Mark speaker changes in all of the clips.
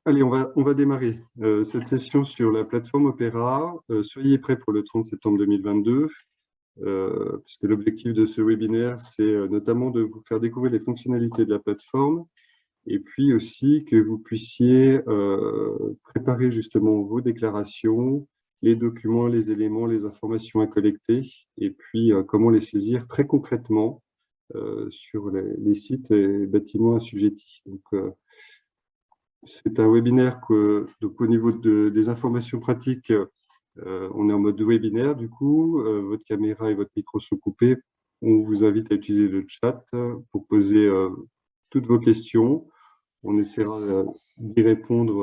Speaker 1: Allez, on va démarrer cette session sur la plateforme Opera. Soyez prêts pour le 30 septembre 2022, puisque l'objectif de ce webinaire, c'est notamment de vous faire découvrir les fonctionnalités de la plateforme et puis aussi que vous puissiez préparer justement vos déclarations, les documents, les éléments, les informations à collecter et puis comment les saisir très concrètement sur les sites et bâtiments assujettis. Donc, c'est un webinaire donc au niveau des informations pratiques, on est en mode webinaire du coup, votre caméra et votre micro sont coupés. On vous invite à utiliser le chat pour poser toutes vos questions. On essaiera d'y répondre,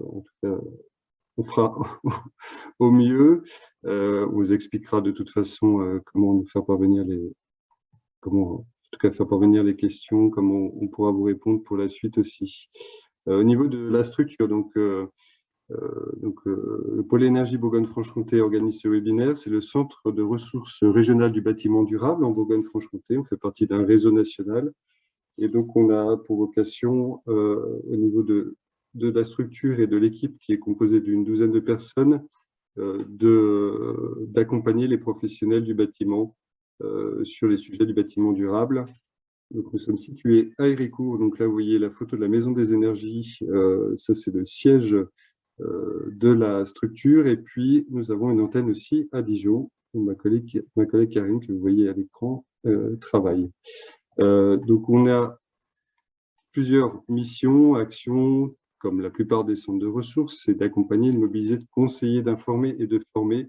Speaker 1: en tout cas, on fera au mieux. On vous expliquera de toute façon comment nous faire parvenir faire parvenir les questions, comment on pourra vous répondre pour la suite aussi. Au niveau de la structure, le pôle énergie Bourgogne-Franche-Comté organise ce webinaire. C'est le centre de ressources régionales du bâtiment durable en Bourgogne-Franche-Comté. On fait partie d'un réseau national. Et donc, on a pour vocation, au niveau de la structure et de l'équipe qui est composée d'une douzaine de personnes, d'accompagner les professionnels du bâtiment sur les sujets du bâtiment durable. Donc, nous sommes situés à Héricourt. Donc là, vous voyez la photo de la Maison des Énergies. Ça, c'est le siège de la structure. Et puis, nous avons une antenne aussi à Dijon, où ma collègue Karine, que vous voyez à l'écran, travaille. Donc, on a plusieurs missions, actions, comme la plupart des centres de ressources, c'est d'accompagner, de mobiliser, de conseiller, d'informer et de former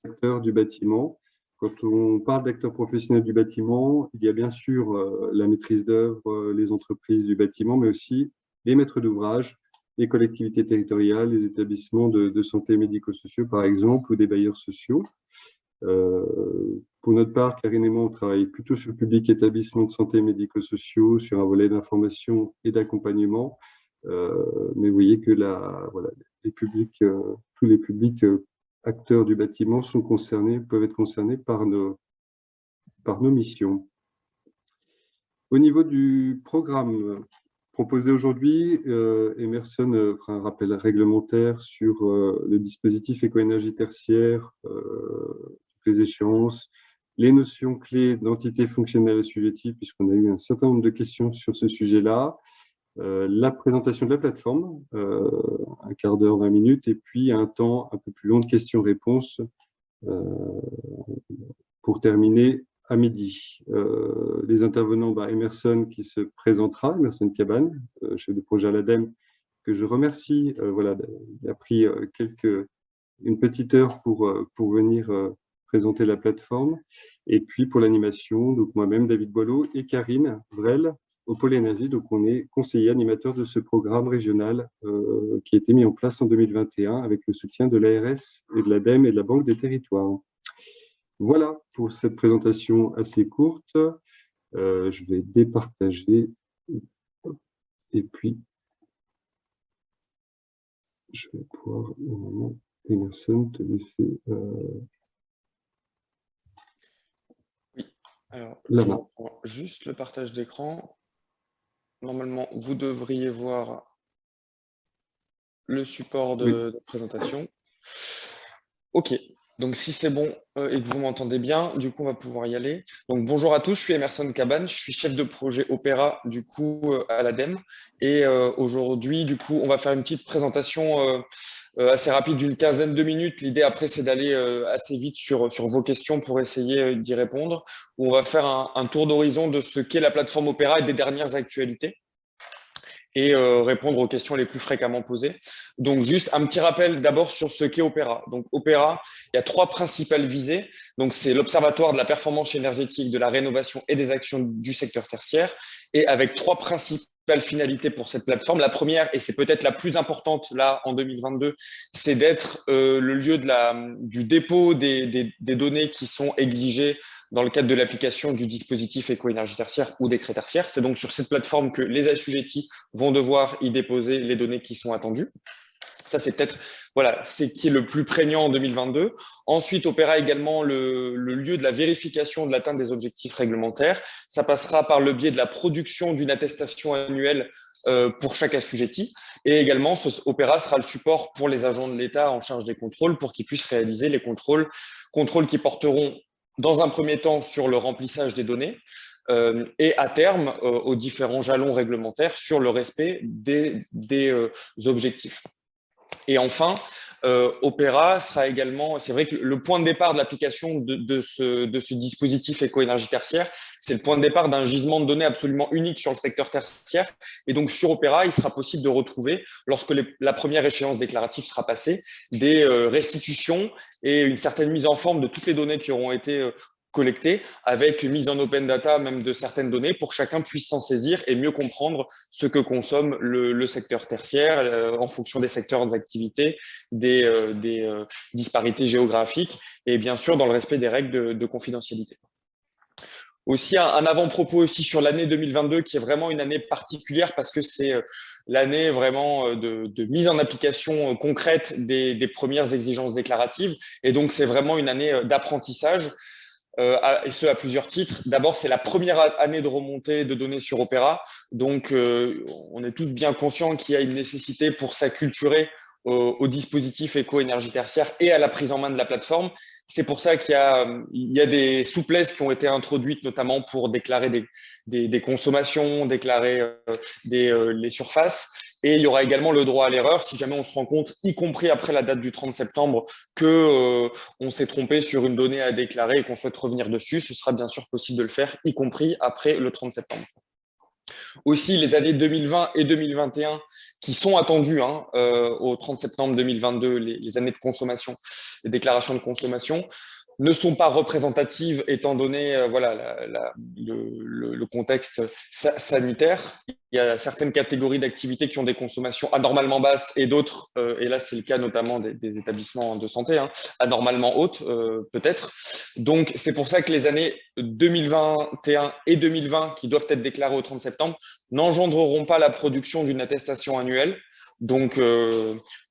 Speaker 1: les acteurs du bâtiment. Quand on parle d'acteurs professionnels du bâtiment, il y a bien sûr la maîtrise d'œuvre, les entreprises du bâtiment, mais aussi les maîtres d'ouvrage, les collectivités territoriales, les établissements de santé médico-sociaux, par exemple, ou des bailleurs sociaux. Pour notre part, Karine et moi, on travaille plutôt sur le public établissement de santé médico-sociaux, sur un volet d'information et d'accompagnement. Mais vous voyez que les publics, tous les publics acteurs du bâtiment peuvent être concernés par nos missions. Au niveau du programme proposé aujourd'hui, Emerson fera un rappel réglementaire sur le dispositif éco-énergie tertiaire, les échéances, les notions clés d'entité fonctionnelle assujettie, puisqu'on a eu un certain nombre de questions sur ce sujet-là, la présentation de la plateforme, un quart d'heure, 20 minutes, et puis un temps un peu plus long de questions-réponses pour terminer à midi. Les intervenants, Emerson qui se présentera, Emerson Cabane, chef de projet à l'ADEME, que je remercie. Il a pris une petite heure pour venir présenter la plateforme. Et puis pour l'animation, donc moi-même, David Boileau et Karine Vrel au Pôle Énergie. Donc on est conseiller animateur de ce programme régional qui a été mis en place en 2021 avec le soutien de l'ARS et de l'ADEME et de la Banque des Territoires. Voilà pour cette présentation assez courte. Je vais départager et puis je vais pouvoir normalement, Emerson, te laisser
Speaker 2: oui. Alors, je reprends juste le partage d'écran. Normalement, vous devriez voir le support de présentation. OK. Donc, si c'est bon et que vous m'entendez bien, du coup, on va pouvoir y aller. Donc, bonjour à tous, je suis Emerson Cabane, je suis chef de projet Opera, du coup, à l'ADEME. Et aujourd'hui, du coup, on va faire une petite présentation assez rapide d'une quinzaine de minutes. L'idée, après, c'est d'aller assez vite sur vos questions pour essayer d'y répondre. On va faire un tour d'horizon de ce qu'est la plateforme Opera et des dernières actualités, et répondre aux questions les plus fréquemment posées. Donc, juste un petit rappel d'abord sur ce qu'est Opera. Donc, Opera, il y a trois principales visées. Donc, c'est l'Observatoire de la performance énergétique, de la rénovation et des actions du secteur tertiaire, et avec trois principales finalités pour cette plateforme. La première, et c'est peut-être la plus importante là en 2022, c'est d'être le lieu du dépôt des données qui sont exigées dans le cadre de l'application du dispositif éco-énergie tertiaire ou décret tertiaire. C'est donc sur cette plateforme que les assujettis vont devoir y déposer les données qui sont attendues. Ça, c'est peut-être, voilà, c'est qui est le plus prégnant en 2022. Ensuite, Opera également le lieu de la vérification de l'atteinte des objectifs réglementaires. Ça passera par le biais de la production d'une attestation annuelle pour chaque assujetti. Et également, Opera sera le support pour les agents de l'État en charge des contrôles pour qu'ils puissent réaliser les contrôles qui porteront dans un premier temps sur le remplissage des données et à terme aux différents jalons réglementaires sur le respect des objectifs. Et enfin, Opera sera également, c'est vrai que le point de départ de l'application de ce dispositif éco-énergie tertiaire, c'est le point de départ d'un gisement de données absolument unique sur le secteur tertiaire. Et donc, sur Opera, il sera possible de retrouver, lorsque la première échéance déclarative sera passée, des restitutions et une certaine mise en forme de toutes les données qui auront été collectées, avec mise en open data même de certaines données pour que chacun puisse s'en saisir et mieux comprendre ce que consomme le secteur tertiaire en fonction des secteurs d'activité, des disparités géographiques et bien sûr dans le respect des règles de confidentialité. Aussi, un avant-propos aussi sur l'année 2022 qui est vraiment une année particulière parce que c'est l'année vraiment de mise en application concrète des premières exigences déclaratives. Et donc, c'est vraiment une année d'apprentissage. Et ce à plusieurs titres. D'abord, c'est la première année de remontée de données sur Opera. Donc, on est tous bien conscients qu'il y a une nécessité pour s'acculturer au dispositif éco-énergie tertiaire et à la prise en main de la plateforme. C'est pour ça qu'il y a des souplesses qui ont été introduites, notamment pour déclarer des consommations, déclarer les surfaces. Et il y aura également le droit à l'erreur si jamais on se rend compte, y compris après la date du 30 septembre, que on s'est trompé sur une donnée à déclarer et qu'on souhaite revenir dessus. Ce sera bien sûr possible de le faire, y compris après le 30 septembre. Aussi, les années 2020 et 2021 qui sont attendues au 30 septembre 2022, les années de consommation, les déclarations de consommation, ne sont pas représentatives étant donné le contexte sanitaire. Il y a certaines catégories d'activités qui ont des consommations anormalement basses et d'autres, et là c'est le cas notamment des établissements de santé, anormalement hautes peut-être. Donc c'est pour ça que les années 2021 et 2020 qui doivent être déclarées au 30 septembre n'engendreront pas la production d'une attestation annuelle. Donc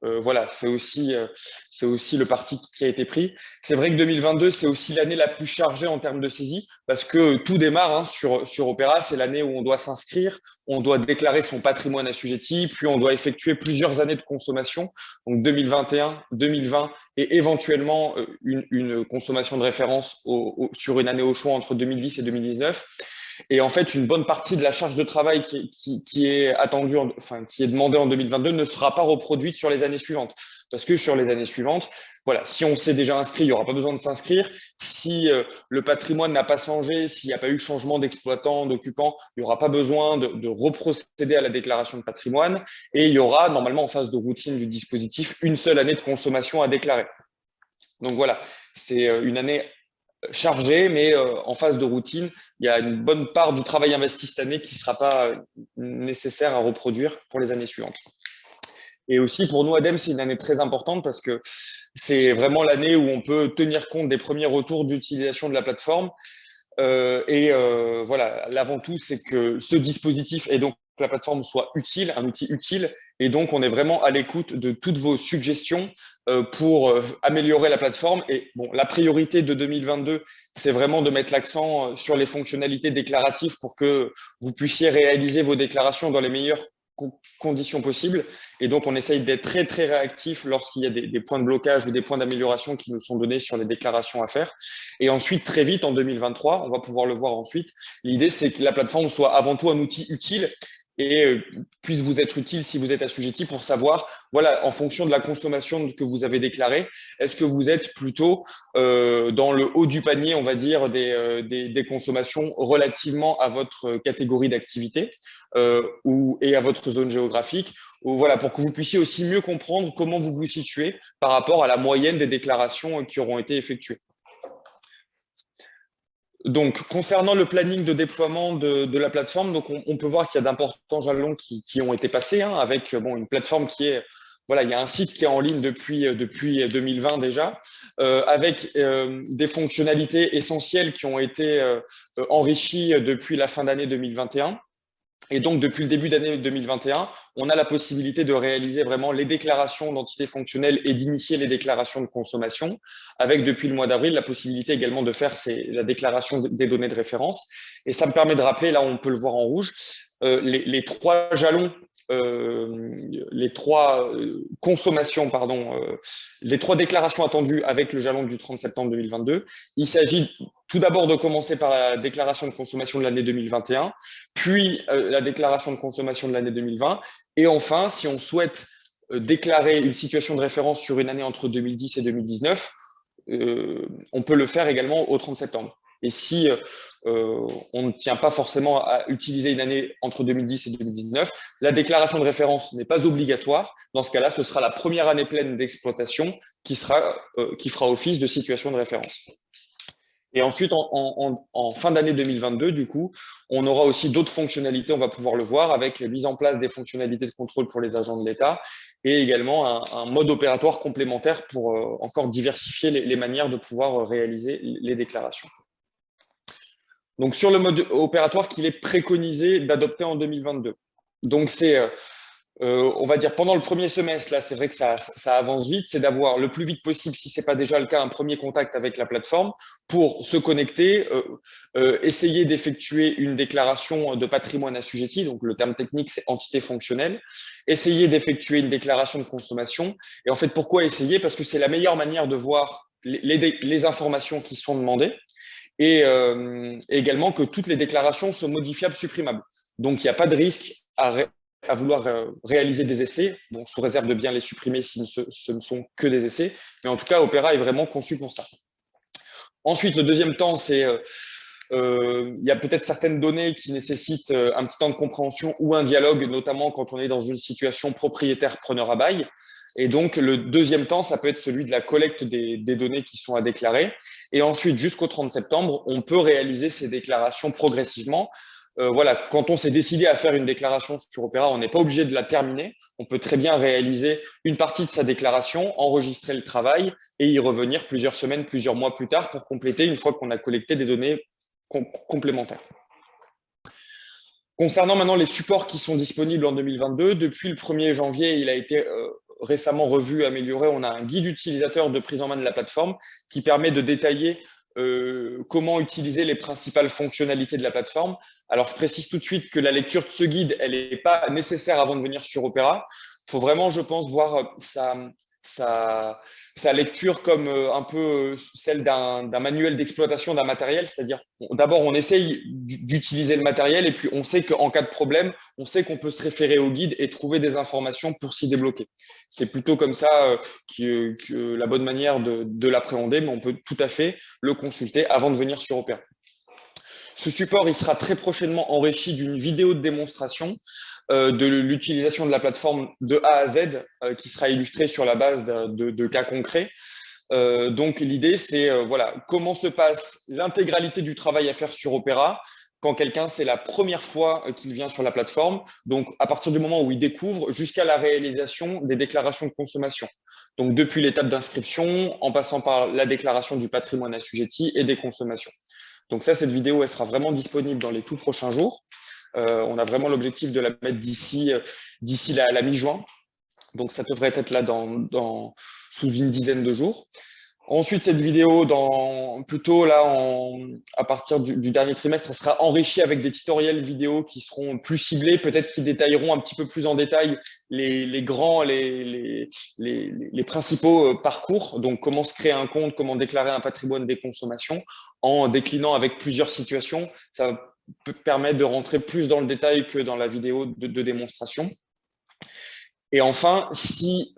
Speaker 2: voilà, c'est aussi le parti qui a été pris. C'est vrai que 2022, c'est aussi l'année la plus chargée en termes de saisie parce que tout démarre sur Opera. C'est l'année où on doit s'inscrire, on doit déclarer son patrimoine assujetti, puis on doit effectuer plusieurs années de consommation. Donc 2021, 2020 et éventuellement une consommation de référence sur une année au choix entre 2010 et 2019. Et en fait, une bonne partie de la charge de travail qui est attendue, qui est demandée en 2022 ne sera pas reproduite sur les années suivantes. Parce que sur les années suivantes, voilà, si on s'est déjà inscrit, il n'y aura pas besoin de s'inscrire. Si le patrimoine n'a pas changé, s'il n'y a pas eu changement d'exploitant, d'occupant, il n'y aura pas besoin de reprocéder à la déclaration de patrimoine. Et il y aura normalement en phase de routine du dispositif une seule année de consommation à déclarer. Donc voilà, c'est une année chargé, mais en phase de routine, il y a une bonne part du travail investi cette année qui ne sera pas nécessaire à reproduire pour les années suivantes. Et aussi, pour nous, ADEME, c'est une année très importante parce que c'est vraiment l'année où on peut tenir compte des premiers retours d'utilisation de la plateforme. Voilà, l'avant-tout, c'est que ce dispositif et donc la plateforme soit utile, un outil utile. Et donc, on est vraiment à l'écoute de toutes vos suggestions pour améliorer la plateforme. Et bon, la priorité de 2022, c'est vraiment de mettre l'accent sur les fonctionnalités déclaratives pour que vous puissiez réaliser vos déclarations dans les meilleures conditions possibles. Et donc, on essaye d'être très, très réactif lorsqu'il y a des points de blocage ou des points d'amélioration qui nous sont donnés sur les déclarations à faire. Et ensuite, très vite, en 2023, on va pouvoir le voir ensuite, l'idée, c'est que la plateforme soit avant tout un outil utile et puisse vous être utile si vous êtes assujetti pour savoir, voilà, en fonction de la consommation que vous avez déclarée, est-ce que vous êtes plutôt dans le haut du panier, on va dire, des consommations relativement à votre catégorie d'activité et à votre zone géographique, voilà, pour que vous puissiez aussi mieux comprendre comment vous vous situez par rapport à la moyenne des déclarations qui auront été effectuées. Donc, concernant le planning de déploiement de la plateforme, donc on peut voir qu'il y a d'importants jalons qui ont été passés, avec une plateforme qui est, voilà, il y a un site qui est en ligne depuis 2020 déjà, avec des fonctionnalités essentielles qui ont été enrichies depuis la fin d'année 2021. Et donc, depuis le début d'année 2021, on a la possibilité de réaliser vraiment les déclarations d'entités fonctionnelles et d'initier les déclarations de consommation, avec depuis le mois d'avril la possibilité également de faire la déclaration des données de référence. Et ça me permet de rappeler, là on peut le voir en rouge, les trois jalons, les trois consommations, pardon, les trois déclarations attendues avec le jalon du 30 septembre 2022. Il s'agit tout d'abord de commencer par la déclaration de consommation de l'année 2021, puis la déclaration de consommation de l'année 2020, et enfin, si on souhaite déclarer une situation de référence sur une année entre 2010 et 2019, on peut le faire également au 30 septembre. Et si on ne tient pas forcément à utiliser une année entre 2010 et 2019, la déclaration de référence n'est pas obligatoire. Dans ce cas-là, ce sera la première année pleine d'exploitation qui fera office de situation de référence. Et ensuite, en fin d'année 2022, du coup, on aura aussi d'autres fonctionnalités, on va pouvoir le voir, avec mise en place des fonctionnalités de contrôle pour les agents de l'État et également un mode opératoire complémentaire pour encore diversifier les manières de pouvoir réaliser les déclarations. Donc, sur le mode opératoire qu'il est préconisé d'adopter en 2022. Donc, c'est, on va dire, pendant le premier semestre, là, c'est vrai que ça avance vite, c'est d'avoir le plus vite possible, si ce n'est pas déjà le cas, un premier contact avec la plateforme pour se connecter, essayer d'effectuer une déclaration de patrimoine assujetti, donc le terme technique, c'est entité fonctionnelle, essayer d'effectuer une déclaration de consommation. Et en fait, pourquoi essayer? Parce que c'est la meilleure manière de voir les informations qui sont demandées. Et également que toutes les déclarations sont modifiables, supprimables. Donc, il n'y a pas de risque à vouloir réaliser des essais, bon, sous réserve de bien les supprimer si ce ne sont que des essais. Mais en tout cas, Opera est vraiment conçu pour ça. Ensuite, le deuxième temps, c'est il y a peut-être certaines données qui nécessitent un petit temps de compréhension ou un dialogue, notamment quand on est dans une situation propriétaire-preneur à bail. Et donc, le deuxième temps, ça peut être celui de la collecte des données qui sont à déclarer. Et ensuite, jusqu'au 30 septembre, on peut réaliser ces déclarations progressivement. Voilà, quand on s'est décidé à faire une déclaration sur Opera, on n'est pas obligé de la terminer. On peut très bien réaliser une partie de sa déclaration, enregistrer le travail et y revenir plusieurs semaines, plusieurs mois plus tard pour compléter une fois qu'on a collecté des données complémentaires. Concernant maintenant les supports qui sont disponibles en 2022, depuis le 1er janvier, il a été récemment revu, amélioré. On a un guide utilisateur de prise en main de la plateforme qui permet de détailler comment utiliser les principales fonctionnalités de la plateforme. Alors, je précise tout de suite que la lecture de ce guide, elle n'est pas nécessaire avant de venir sur Opera. Il faut vraiment, je pense, voir sa lecture comme un peu celle d'un manuel d'exploitation d'un matériel, c'est-à-dire d'abord on essaye d'utiliser le matériel et puis on sait qu'en cas de problème, on sait qu'on peut se référer au guide et trouver des informations pour s'y débloquer. C'est plutôt comme ça que la bonne manière de l'appréhender, mais on peut tout à fait le consulter avant de venir sur Opera. Ce support, il sera très prochainement enrichi d'une vidéo de démonstration de l'utilisation de la plateforme de A à Z qui sera illustrée sur la base de cas concrets. Donc, l'idée, c'est voilà, comment se passe l'intégralité du travail à faire sur Opera quand quelqu'un, c'est la première fois qu'il vient sur la plateforme, donc à partir du moment où il découvre jusqu'à la réalisation des déclarations de consommation. Donc, depuis l'étape d'inscription, en passant par la déclaration du patrimoine assujetti et des consommations. Donc ça, cette vidéo, elle sera vraiment disponible dans les tout prochains jours. On a vraiment l'objectif de la mettre d'ici la mi-juin. Donc ça devrait être là sous une dizaine de jours. Ensuite, cette vidéo, plutôt là, à partir du dernier trimestre, elle sera enrichie avec des tutoriels vidéo qui seront plus ciblés, peut-être qui détailleront un petit peu plus en détail les principaux parcours. Donc, comment se créer un compte, comment déclarer un patrimoine des consommations en déclinant avec plusieurs situations. Ça peut permettre de rentrer plus dans le détail que dans la vidéo de démonstration. Et enfin, si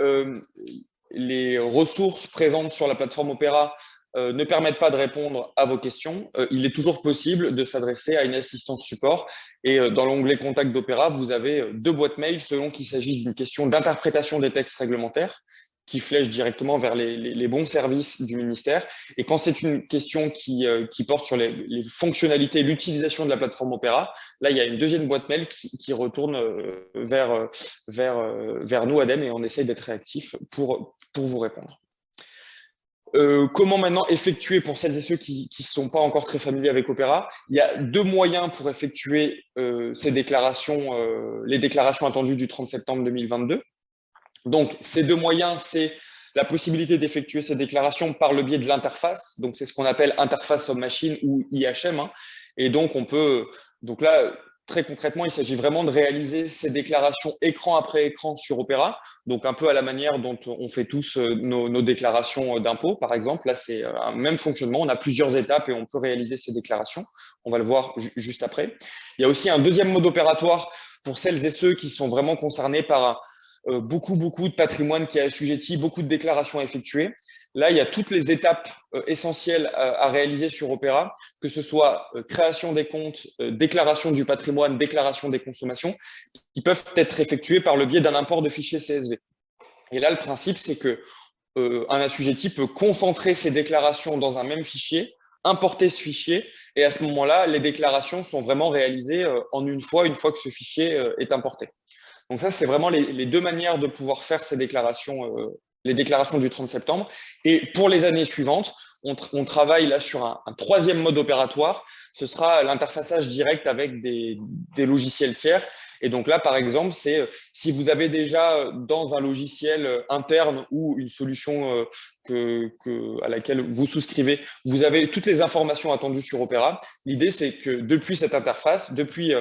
Speaker 2: les ressources présentes sur la plateforme Opera ne permettent pas de répondre à vos questions, il est toujours possible de s'adresser à une assistance support. Et dans l'onglet Contact d'Opera, vous avez 2 boîtes mail selon qu'il s'agit d'une question d'interprétation des textes réglementaires qui flèche directement vers les bons services du ministère. Et quand c'est une question qui porte sur les fonctionnalités, l'utilisation de la plateforme Opera, là, il y a une deuxième boîte mail qui retourne vers nous, ADEME, et on essaie d'être réactif pour vous répondre. Comment maintenant effectuer, pour celles et ceux qui ne sont pas encore très familiers avec Opera, il y a 2 moyens pour effectuer ces déclarations, les déclarations attendues du 30 septembre 2022. Donc, ces 2 moyens, c'est la possibilité d'effectuer ces déclarations par le biais de l'interface. Donc, c'est ce qu'on appelle interface homme-machine ou IHM. Et donc, on peut, donc là, très concrètement, il s'agit vraiment de réaliser ces déclarations écran après écran sur Opera, donc un peu à la manière dont on fait tous nos déclarations d'impôts, par exemple. Là, c'est un même fonctionnement. On a plusieurs étapes et on peut réaliser ces déclarations. On va le voir juste après. Il y a aussi un deuxième mode opératoire pour celles et ceux qui sont vraiment concernés par beaucoup de patrimoine qui est assujetti, beaucoup de déclarations à effectuer. Là, il y a toutes les étapes essentielles à réaliser sur Opera, que ce soit création des comptes, déclaration du patrimoine, déclaration des consommations, qui peuvent être effectuées par le biais d'un import de fichiers CSV. Et là, le principe, c'est que un assujetti peut concentrer ses déclarations dans un même fichier, importer ce fichier, et à ce moment-là, les déclarations sont vraiment réalisées en une fois que ce fichier est importé. Donc ça, c'est vraiment les deux manières de pouvoir faire ces déclarations, les déclarations du 30 septembre. Et pour les années suivantes, on travaille là sur un troisième mode opératoire. Ce sera l'interfaçage direct avec des logiciels tiers. Et donc là, par exemple, c'est si vous avez déjà dans un logiciel interne ou une solution à laquelle vous souscrivez, vous avez toutes les informations attendues sur Opera. L'idée, c'est que depuis cette interface, depuis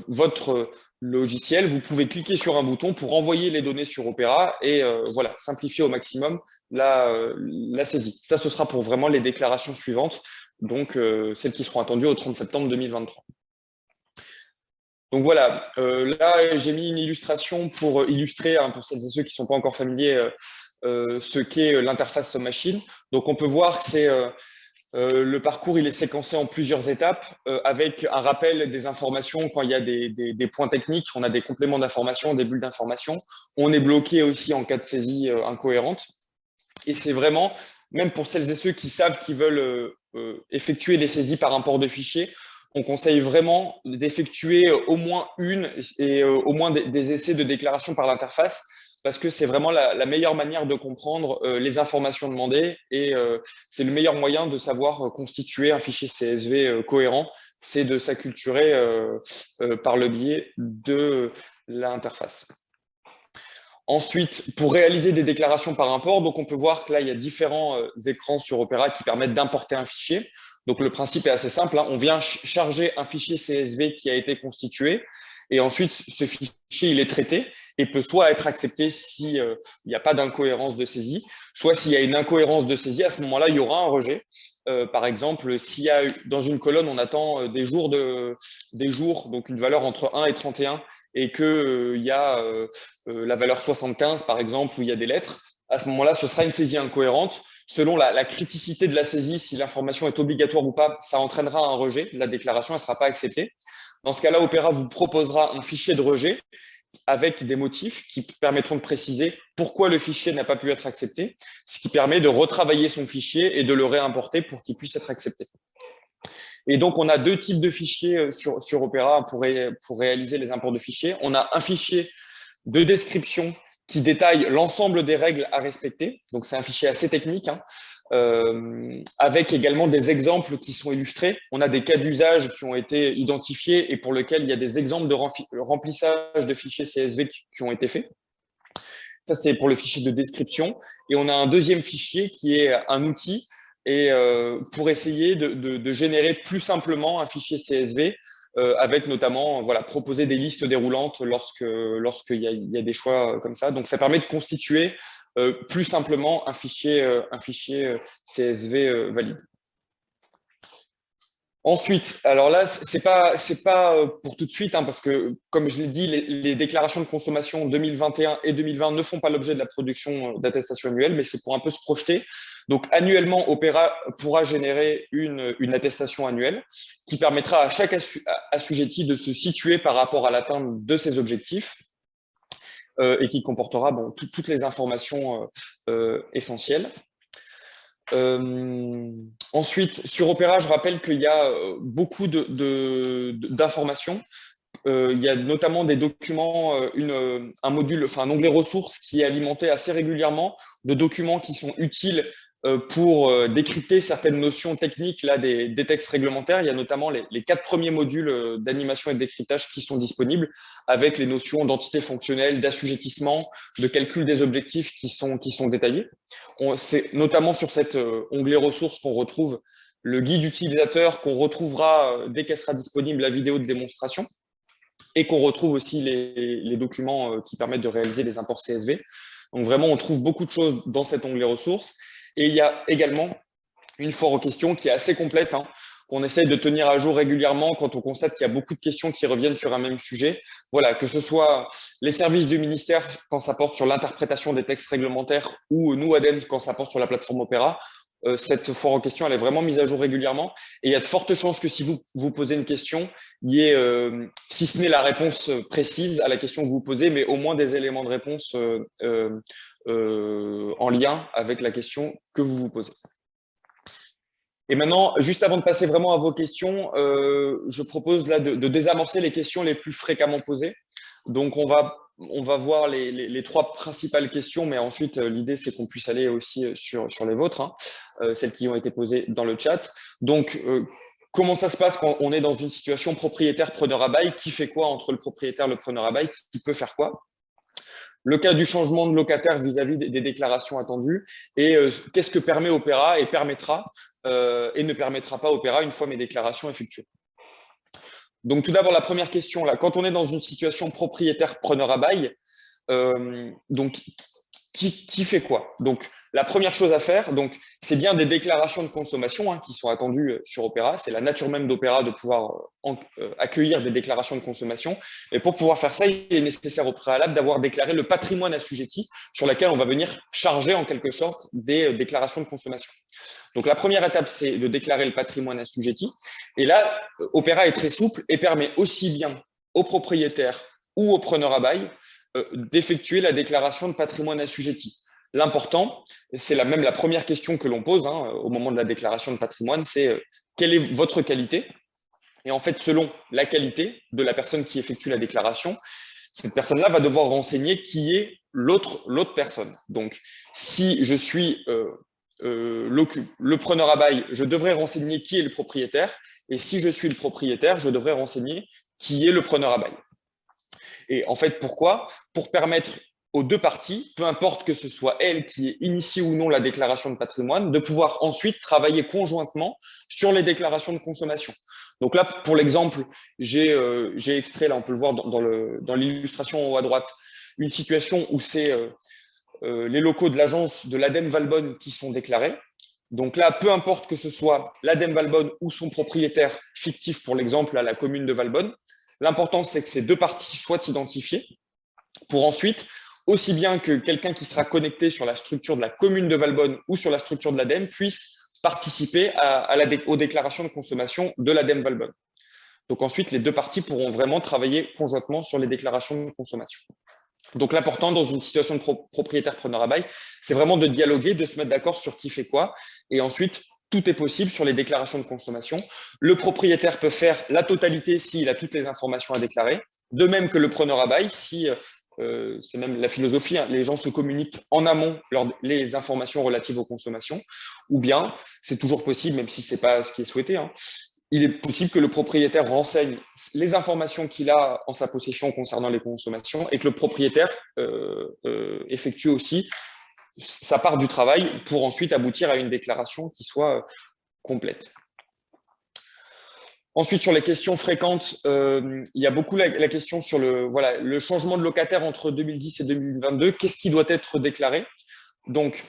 Speaker 2: votre logiciel, vous pouvez cliquer sur un bouton pour envoyer les données sur Opera et voilà, simplifier au maximum la saisie. Ça, ce sera pour vraiment les déclarations suivantes, donc celles qui seront attendues au 30 septembre 2023. Donc voilà, là, j'ai mis une illustration pour illustrer, hein, pour celles et ceux qui ne sont pas encore familiers, ce qu'est l'interface machine. Donc on peut voir que c'est le parcours, il est séquencé en plusieurs étapes avec un rappel des informations quand il y a des points techniques. On a des compléments d'information, des bulles d'information. On est bloqué aussi en cas de saisie incohérente. Et c'est vraiment, même pour celles et ceux qui savent qu'ils veulent effectuer les saisies par import de fichiers, on conseille vraiment d'effectuer au moins une et au moins des essais de déclaration par l'interface, parce que c'est vraiment la meilleure manière de comprendre les informations demandées et c'est le meilleur moyen de savoir constituer un fichier CSV cohérent, c'est de s'acculturer par le biais de l'interface. Ensuite, pour réaliser des déclarations par import, donc on peut voir que là, il y a différents écrans sur Opera qui permettent d'importer un fichier. Donc le principe est assez simple, hein. On vient charger un fichier CSV qui a été constitué et ensuite ce fichier il est traité et peut soit être accepté s'il n'y a pas d'incohérence de saisie, soit s'il y a une incohérence de saisie, à ce moment-là il y aura un rejet. Par exemple, s'il y a dans une colonne on attend des jours, donc une valeur entre 1 et 31 et qu'il y a la valeur 75 par exemple où il y a des lettres, à ce moment-là ce sera une saisie incohérente. Selon la criticité de la saisie, si l'information est obligatoire ou pas, ça entraînera un rejet. La déclaration ne sera pas acceptée. Dans ce cas-là, Opera vous proposera un fichier de rejet avec des motifs qui permettront de préciser pourquoi le fichier n'a pas pu être accepté, ce qui permet de retravailler son fichier et de le réimporter pour qu'il puisse être accepté. Et donc, on a deux types de fichiers sur Opera pour réaliser les imports de fichiers. On a un fichier de description qui détaille l'ensemble des règles à respecter. Donc, c'est un fichier assez technique, hein, avec également des exemples qui sont illustrés. On a des cas d'usage qui ont été identifiés et pour lesquels il y a des exemples de remplissage de fichiers CSV qui ont été faits. Ça, c'est pour le fichier de description. Et on a un deuxième fichier qui est un outil et pour essayer de générer plus simplement un fichier CSV avec notamment proposer des listes déroulantes lorsqu'il y a des choix comme ça. Donc, ça permet de constituer plus simplement un fichier CSV valide. Ensuite, alors là, c'est pas pour tout de suite, hein, parce que, comme je l'ai dit, les déclarations de consommation 2021 et 2020 ne font pas l'objet de la production d'attestation annuelle, mais c'est pour un peu se projeter. Donc, annuellement, Opera pourra générer une attestation annuelle qui permettra à chaque assujetti de se situer par rapport à l'atteinte de ses objectifs et qui comportera toutes les informations essentielles. Ensuite, sur Opera, je rappelle qu'il y a beaucoup d'informations. Il y a notamment des documents, un module, enfin un onglet ressources qui est alimenté assez régulièrement de documents qui sont utiles pour décrypter certaines notions techniques là, des textes réglementaires. Il y a notamment les 4 premiers modules d'animation et de décryptage qui sont disponibles avec les notions d'entité fonctionnelle, d'assujettissement, de calcul des objectifs qui sont détaillés. C'est notamment sur cet onglet ressources qu'on retrouve le guide utilisateur qu'on retrouvera dès qu'elle sera disponible, la vidéo de démonstration, et qu'on retrouve aussi les documents qui permettent de réaliser les imports CSV. Donc vraiment, on trouve beaucoup de choses dans cet onglet ressources. Et il y a également une foire aux questions qui est assez complète, hein, qu'on essaye de tenir à jour régulièrement quand on constate qu'il y a beaucoup de questions qui reviennent sur un même sujet. Voilà, que ce soit les services du ministère quand ça porte sur l'interprétation des textes réglementaires ou nous, ADEME, quand ça porte sur la plateforme Opera. Cette foire aux questions, elle est vraiment mise à jour régulièrement. Et il y a de fortes chances que si vous posez une question, il y ait, si ce n'est la réponse précise à la question que vous posez, mais au moins des éléments de réponse en lien avec la question que vous vous posez. Et maintenant, juste avant de passer vraiment à vos questions, je propose là de désamorcer les questions les plus fréquemment posées. Donc, on va voir les trois principales questions, mais ensuite, l'idée, c'est qu'on puisse aller aussi sur les vôtres, hein, celles qui ont été posées dans le chat. Donc, comment ça se passe quand on est dans une situation propriétaire-preneur à bail? Qui fait quoi entre le propriétaire et le preneur à bail? Qui peut faire quoi? Le cas du changement de locataire vis-à-vis des déclarations attendues et qu'est-ce que permet Opera et permettra et ne permettra pas Opera une fois mes déclarations effectuées. Donc tout d'abord, la première question, là, quand on est dans une situation propriétaire-preneur à bail, donc qui fait quoi? Donc la première chose à faire, c'est bien des déclarations de consommation hein, qui sont attendues sur Opera. C'est la nature même d'Opera de pouvoir accueillir des déclarations de consommation. Et pour pouvoir faire ça, il est nécessaire au préalable d'avoir déclaré le patrimoine assujetti sur lequel on va venir charger en quelque sorte des déclarations de consommation. Donc la première étape, c'est de déclarer le patrimoine assujetti. Et là, Opera est très souple et permet aussi bien aux propriétaires ou aux preneurs à bail d'effectuer la déclaration de patrimoine assujetti. L'important, c'est même la première question que l'on pose hein, au moment de la déclaration de patrimoine, c'est quelle est votre qualité? Et en fait, selon la qualité de la personne qui effectue la déclaration, cette personne-là va devoir renseigner qui est l'autre personne. Donc, si je suis le preneur à bail, je devrais renseigner qui est le propriétaire. Et si je suis le propriétaire, je devrais renseigner qui est le preneur à bail. Et en fait, pourquoi? Pour permettre aux deux parties, peu importe que ce soit elle qui initie ou non la déclaration de patrimoine, de pouvoir ensuite travailler conjointement sur les déclarations de consommation. Donc là, pour l'exemple, j'ai extrait, là on peut le voir dans l'illustration en haut à droite, une situation où c'est les locaux de l'agence de l'ADEME Valbonne qui sont déclarés. Donc là, peu importe que ce soit l'ADEME Valbonne ou son propriétaire fictif, pour l'exemple, à la commune de Valbonne, l'important, c'est que ces deux parties soient identifiées pour ensuite, aussi bien que quelqu'un qui sera connecté sur la structure de la commune de Valbonne ou sur la structure de l'ADEME puisse participer aux déclarations de consommation de l'ADEME Valbonne. Donc ensuite, les deux parties pourront vraiment travailler conjointement sur les déclarations de consommation. Donc l'important dans une situation de propriétaire-preneur à bail, c'est vraiment de dialoguer, de se mettre d'accord sur qui fait quoi. Et ensuite, tout est possible sur les déclarations de consommation. Le propriétaire peut faire la totalité s'il a toutes les informations à déclarer. De même que le preneur à bail, si c'est même la philosophie, hein, les gens se communiquent en amont les informations relatives aux consommations. Ou bien, c'est toujours possible, même si ce n'est pas ce qui est souhaité, hein, il est possible que le propriétaire renseigne les informations qu'il a en sa possession concernant les consommations et que le propriétaire effectue aussi sa part du travail pour ensuite aboutir à une déclaration qui soit complète. Ensuite, sur les questions fréquentes, il y a beaucoup la question sur le changement de locataire entre 2010 et 2022. Qu'est-ce qui doit être déclaré? Donc,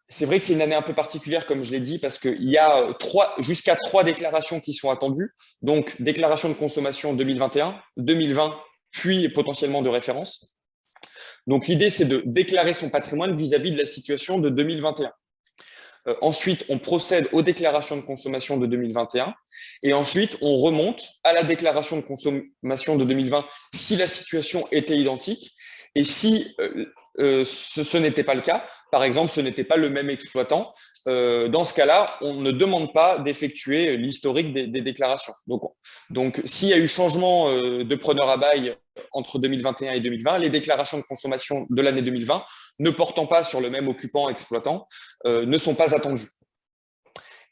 Speaker 2: c'est vrai que c'est une année un peu particulière, comme je l'ai dit, parce qu'il y a jusqu'à 3 déclarations qui sont attendues. Donc, déclaration de consommation 2021, 2020, puis potentiellement de référence. Donc, l'idée, c'est de déclarer son patrimoine vis-à-vis de la situation de 2021. Ensuite, on procède aux déclarations de consommation de 2021 et ensuite, on remonte à la déclaration de consommation de 2020 si la situation était identique. Et si ce n'était pas le cas, par exemple, ce n'était pas le même exploitant, dans ce cas-là, on ne demande pas d'effectuer l'historique des déclarations. Donc s'il y a eu changement de preneur à bail entre 2021 et 2020, les déclarations de consommation de l'année 2020, ne portant pas sur le même occupant exploitant, ne sont pas attendues.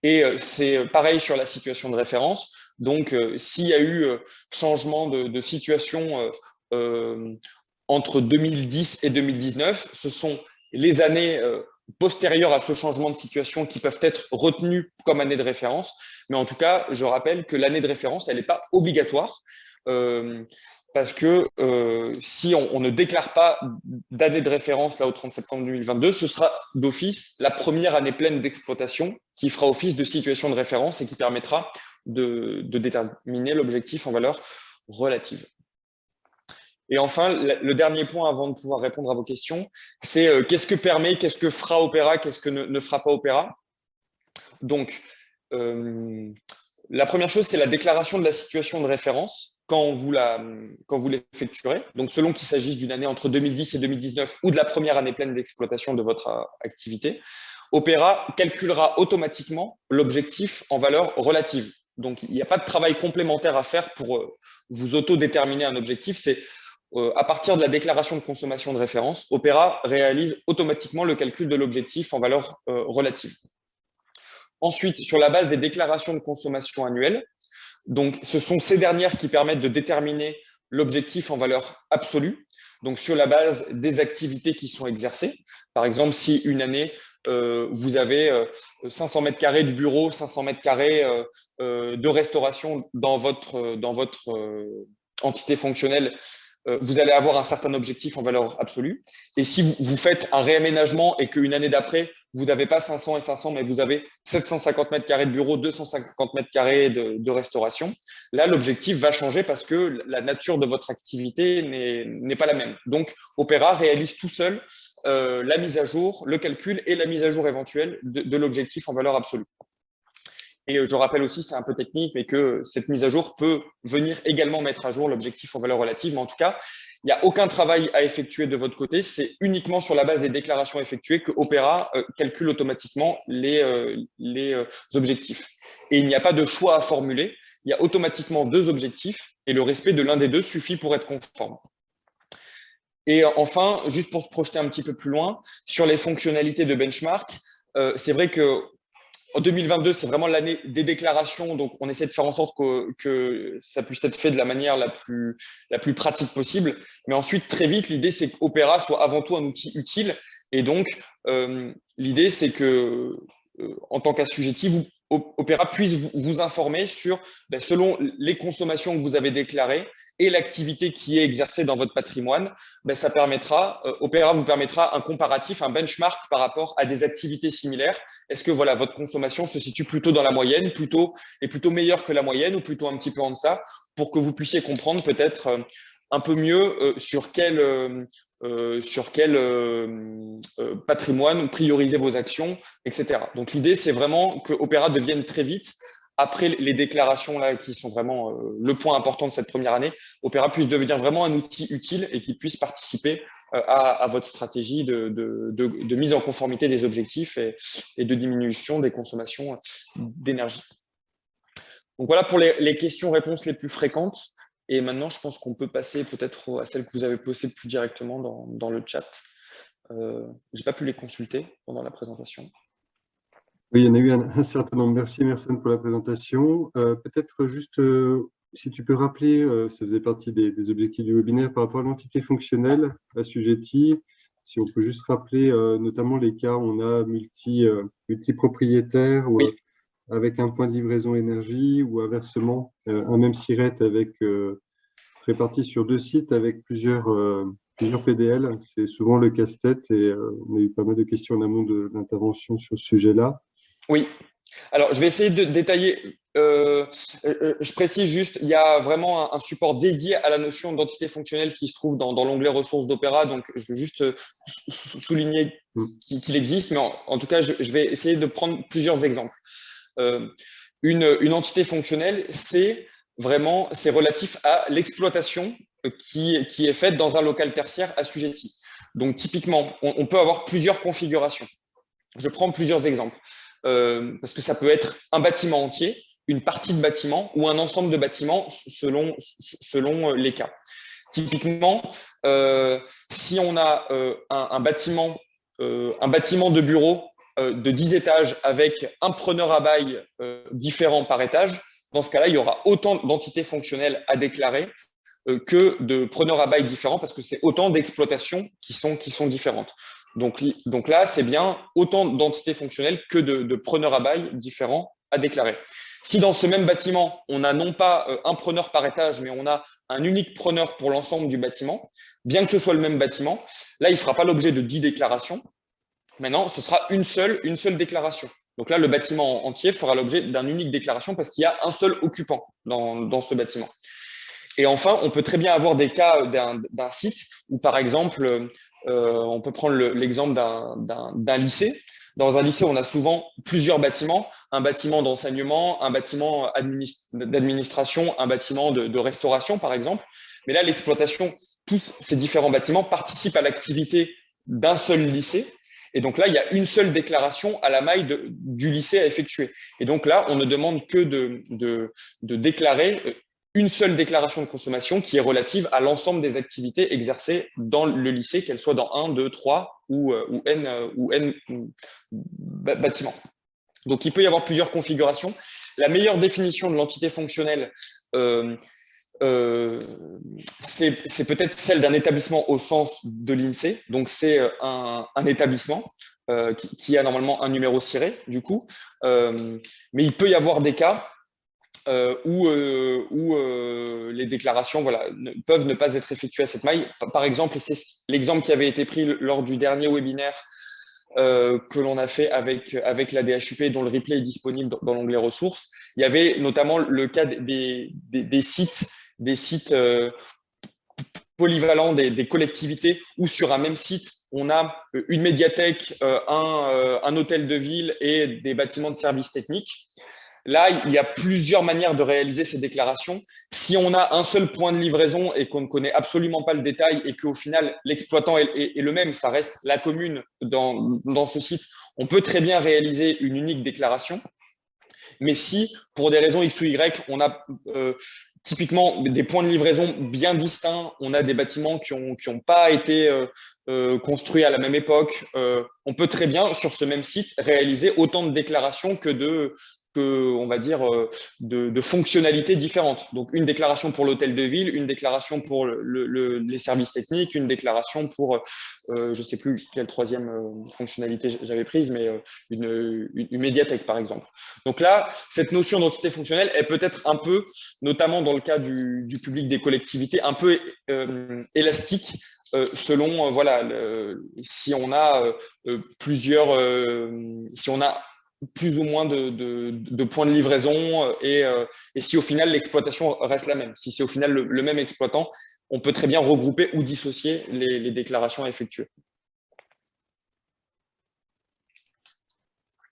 Speaker 2: Et c'est pareil sur la situation de référence. Donc, s'il y a eu changement de situation entre 2010 et 2019, ce sont les années postérieures à ce changement de situation qui peuvent être retenues comme année de référence. Mais en tout cas, je rappelle que l'année de référence, elle n'est pas obligatoire. Parce que si on ne déclare pas d'année de référence là, au 30 septembre 2022, ce sera d'office la première année pleine d'exploitation qui fera office de situation de référence et qui permettra de déterminer l'objectif en valeur relative. Et enfin, le dernier point avant de pouvoir répondre à vos questions, c'est qu'est-ce que permet, qu'est-ce que fera Opera, qu'est-ce que ne fera pas Opera. Donc, la première chose, c'est la déclaration de la situation de référence quand vous l'effectuerez. Donc, selon qu'il s'agisse d'une année entre 2010 et 2019 ou de la première année pleine d'exploitation de votre activité, Opera calculera automatiquement l'objectif en valeur relative. Donc, il n'y a pas de travail complémentaire à faire pour vous auto-déterminer un objectif. C'est à partir de la déclaration de consommation de référence, Opera réalise automatiquement le calcul de l'objectif en valeur relative. Ensuite, sur la base des déclarations de consommation annuelles, donc ce sont ces dernières qui permettent de déterminer l'objectif en valeur absolue, donc sur la base des activités qui sont exercées. Par exemple, si une année, vous avez 500 mètres carrés de bureau, 500 mètres carrés de restauration dans votre entité fonctionnelle, vous allez avoir un certain objectif en valeur absolue. Et si vous faites un réaménagement et qu'une année d'après, vous n'avez pas 500 et 500, mais vous avez 750 mètres carrés de bureau, 250 mètres carrés de restauration, là, l'objectif va changer parce que la nature de votre activité n'est pas la même. Donc, Opera réalise tout seul la mise à jour, le calcul et la mise à jour éventuelle de l'objectif en valeur absolue. Et je rappelle aussi, c'est un peu technique, mais que cette mise à jour peut venir également mettre à jour l'objectif en valeur relative. Mais en tout cas, il n'y a aucun travail à effectuer de votre côté. C'est uniquement sur la base des déclarations effectuées que Opera calcule automatiquement les objectifs. Et il n'y a pas de choix à formuler. Il y a automatiquement deux objectifs et le respect de l'un des deux suffit pour être conforme. Et enfin, juste pour se projeter un petit peu plus loin, sur les fonctionnalités de benchmark, c'est vrai que en 2022, c'est vraiment l'année des déclarations, donc on essaie de faire en sorte que ça puisse être fait de la manière la plus pratique possible. Mais ensuite, très vite, l'idée, c'est qu'Opera soit avant tout un outil utile. Et donc, l'idée, c'est que, en tant qu'assujetti, Opera puisse vous informer sur, selon les consommations que vous avez déclarées et l'activité qui est exercée dans votre patrimoine, ça permettra, Opera vous permettra un comparatif, un benchmark par rapport à des activités similaires. Est-ce que voilà, votre consommation se situe plutôt dans la moyenne, est plutôt meilleure que la moyenne ou plutôt un petit peu en deçà, pour que vous puissiez comprendre peut-être un peu mieux sur quel patrimoine prioriser vos actions, etc. Donc l'idée, c'est vraiment que Opera devienne très vite, après les déclarations là, qui sont vraiment le point important de cette première année, Opera puisse devenir vraiment un outil utile et qui puisse participer à votre stratégie de mise en conformité des objectifs et de diminution des consommations d'énergie. Donc voilà pour les questions-réponses les plus fréquentes. Et maintenant, je pense qu'on peut passer peut-être à celles que vous avez posées plus directement dans le chat. Je n'ai pas pu les consulter pendant la présentation.
Speaker 1: Oui, il y en a eu un certain nombre. Merci, Merson, pour la présentation. Peut-être juste, si tu peux rappeler, ça faisait partie des objectifs du webinaire par rapport à l'entité fonctionnelle assujettie. Si on peut juste rappeler notamment les cas où on a multi-propriétaires ou
Speaker 2: Oui.
Speaker 1: avec un point de livraison énergie ou inversement, un même SIRET réparti sur deux sites avec plusieurs PDL. C'est souvent le casse-tête et on a eu pas mal de questions en amont de l'intervention sur ce sujet-là.
Speaker 2: Oui. Alors, je vais essayer de détailler. Je précise juste, il y a vraiment un support dédié à la notion d'entité fonctionnelle qui se trouve dans l'onglet ressources d'Opera. Donc, je veux juste souligner qu'il existe. Mais en tout cas, je vais essayer de prendre plusieurs exemples. Une entité fonctionnelle, c'est relatif à l'exploitation qui est faite dans un local tertiaire assujetti. Donc, typiquement, on peut avoir plusieurs configurations. Je prends plusieurs exemples. Parce que ça peut être un bâtiment entier, une partie de bâtiment ou un ensemble de bâtiments selon les cas. Typiquement, si on a un bâtiment de bureau de 10 étages avec un preneur à bail différent par étage, dans ce cas-là, il y aura autant d'entités fonctionnelles à déclarer que de preneurs à bail différents parce que c'est autant d'exploitations qui sont différentes. Donc là, c'est bien autant d'entités fonctionnelles que de preneurs à bail différents à déclarer. Si dans ce même bâtiment, on n'a non pas un preneur par étage, mais on a un unique preneur pour l'ensemble du bâtiment, bien que ce soit le même bâtiment, là, il ne fera pas l'objet de 10 déclarations. Maintenant, ce sera une seule déclaration. Donc là, le bâtiment entier fera l'objet d'une unique déclaration parce qu'il y a un seul occupant dans ce bâtiment. Et enfin, on peut très bien avoir des cas d'un site où, par exemple, on peut prendre l'exemple d'un lycée. Dans un lycée, on a souvent plusieurs bâtiments, un bâtiment d'enseignement, un bâtiment d'administration, un bâtiment de restauration, par exemple. Mais là, l'exploitation, tous ces différents bâtiments participent à l'activité d'un seul lycée. Et donc là, il y a une seule déclaration à la maille du lycée à effectuer. Et donc là, on ne demande que de déclarer une seule déclaration de consommation qui est relative à l'ensemble des activités exercées dans le lycée, qu'elles soient dans 1, 2, 3 ou N bâtiments. Donc, il peut y avoir plusieurs configurations. La meilleure définition de l'entité fonctionnelle, c'est peut-être celle d'un établissement au sens de l'INSEE. Donc, c'est un établissement qui a normalement un numéro ciré, du coup. Mais il peut y avoir des cas où les déclarations peuvent ne pas être effectuées à cette maille. Par exemple, c'est l'exemple qui avait été pris lors du dernier webinaire que l'on a fait avec la DHUP, dont le replay est disponible dans l'onglet ressources. Il y avait notamment le cas des sites polyvalents des collectivités où sur un même site, on a une médiathèque, un hôtel de ville et des bâtiments de services techniques. Là, il y a plusieurs manières de réaliser ces déclarations. Si on a un seul point de livraison et qu'on ne connaît absolument pas le détail et qu'au final, l'exploitant est le même, ça reste la commune dans ce site, on peut très bien réaliser une unique déclaration. Mais si, pour des raisons X ou Y, on a typiquement des points de livraison bien distincts, on a des bâtiments qui ont pas été construits à la même époque, on peut très bien, sur ce même site, réaliser autant de déclarations on va dire, de fonctionnalités différentes. Donc, une déclaration pour l'hôtel de ville, une déclaration pour les services techniques, une déclaration pour, je ne sais plus quelle troisième fonctionnalité j'avais prise, mais une médiathèque, par exemple. Donc là, cette notion d'entité fonctionnelle, elle peut être un peu, notamment dans le cas du public des collectivités, un peu élastique selon, si on a si on a plus ou moins de points de livraison et si au final l'exploitation reste la même. Si c'est au final le même exploitant, on peut très bien regrouper ou dissocier les déclarations à effectuer.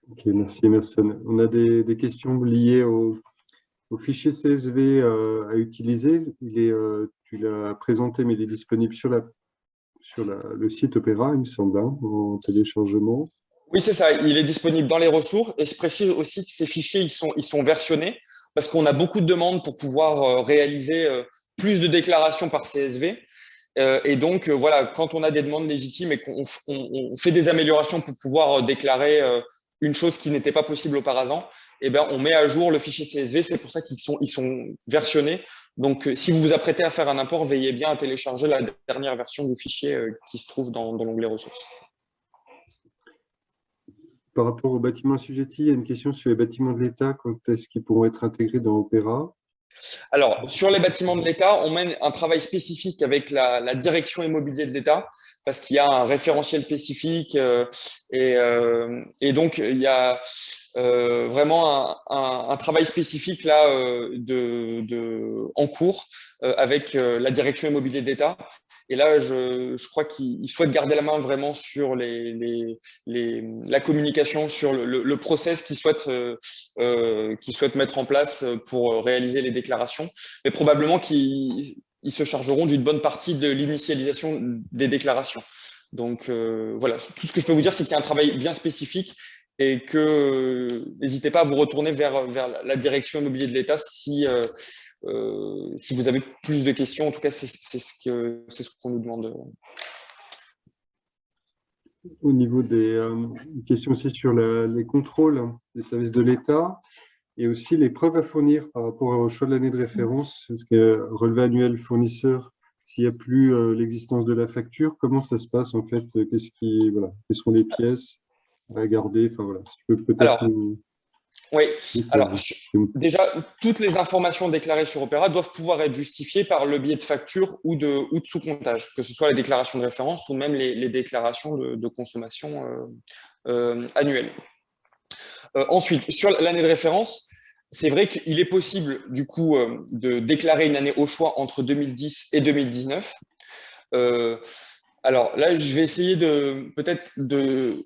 Speaker 1: Ok, merci Emerson. On a des questions liées au fichier CSV à utiliser. Tu l'as présenté, mais il est disponible sur le site Opera, il me semble, en téléchargement.
Speaker 2: Oui, c'est ça. Il est disponible dans les ressources. Et je précise aussi que ces fichiers, ils sont versionnés parce qu'on a beaucoup de demandes pour pouvoir réaliser plus de déclarations par CSV. Et donc, voilà, quand on a des demandes légitimes et qu'on fait des améliorations pour pouvoir déclarer une chose qui n'était pas possible auparavant, eh bien, on met à jour le fichier CSV. C'est pour ça qu'ils sont versionnés. Donc, si vous vous apprêtez à faire un import, veillez bien à télécharger la dernière version du fichier qui se trouve dans l'onglet ressources.
Speaker 1: Par rapport aux bâtiments assujettis, il y a une question sur les bâtiments de l'État. Quand est-ce qu'ils pourront être intégrés dans Opera?
Speaker 2: Alors, sur les bâtiments de l'État, on mène un travail spécifique avec la direction immobilier de l'État parce qu'il y a un référentiel spécifique et donc il y a vraiment un travail spécifique là en cours avec la direction immobilier d'État. Et là, je crois qu'ils souhaitent garder la main vraiment sur la communication, sur le process qu'ils souhaitent mettre en place pour réaliser les déclarations. Mais probablement qu'ils se chargeront d'une bonne partie de l'initialisation des déclarations. Donc voilà, tout ce que je peux vous dire, c'est qu'il y a un travail bien spécifique et que n'hésitez pas à vous retourner vers la direction immobilier de l'État si vous avez plus de questions. En tout cas, c'est ce qu'on nous demande.
Speaker 1: Au niveau des questions aussi sur les contrôles des services de l'État et aussi les preuves à fournir par rapport au choix de l'année de référence, parce que relevé annuel fournisseur, s'il n'y a plus l'existence de la facture, comment ça se passe en fait? Voilà, quelles sont les pièces à garder? Enfin voilà, si tu peux peut-être
Speaker 2: Alors, oui, alors
Speaker 1: éclairer.
Speaker 2: déjà, toutes les informations déclarées sur Opera doivent pouvoir être justifiées par le biais de facture ou de sous-comptage, que ce soit la déclaration de référence ou même les déclarations de consommation annuelle. Ensuite, sur l'année de référence, c'est vrai qu'il est possible du coup de déclarer une année au choix entre 2010 et 2019. Alors là, je vais essayer peut-être de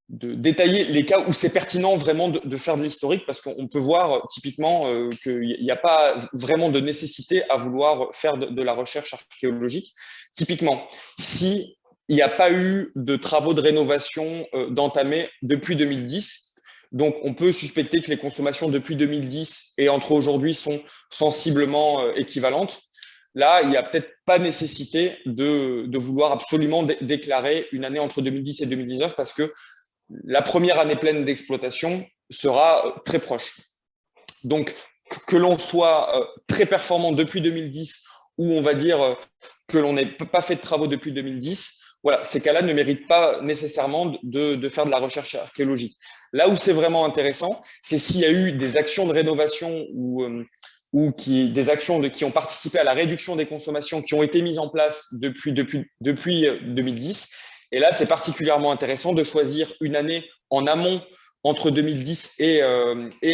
Speaker 2: détailler les cas où c'est pertinent vraiment de faire de l'historique, parce qu'on peut voir typiquement qu'il n'y a pas vraiment de nécessité à vouloir faire de la recherche archéologique. Typiquement, si il n'y a pas eu de travaux de rénovation d'entamés depuis 2010, donc on peut suspecter que les consommations depuis 2010 et entre aujourd'hui sont sensiblement équivalentes. Là, il n'y a peut-être pas nécessité de vouloir absolument déclarer une année entre 2010 et 2019 parce que la première année pleine d'exploitation sera très proche. Donc, que l'on soit très performant depuis 2010 ou on va dire que l'on n'ait pas fait de travaux depuis 2010, voilà, ces cas-là ne méritent pas nécessairement de faire de la recherche archéologique. Là où c'est vraiment intéressant, c'est s'il y a eu des actions de rénovation ou des actions qui ont participé à la réduction des consommations qui ont été mises en place depuis 2010. Et là, c'est particulièrement intéressant de choisir une année en amont entre 2010 et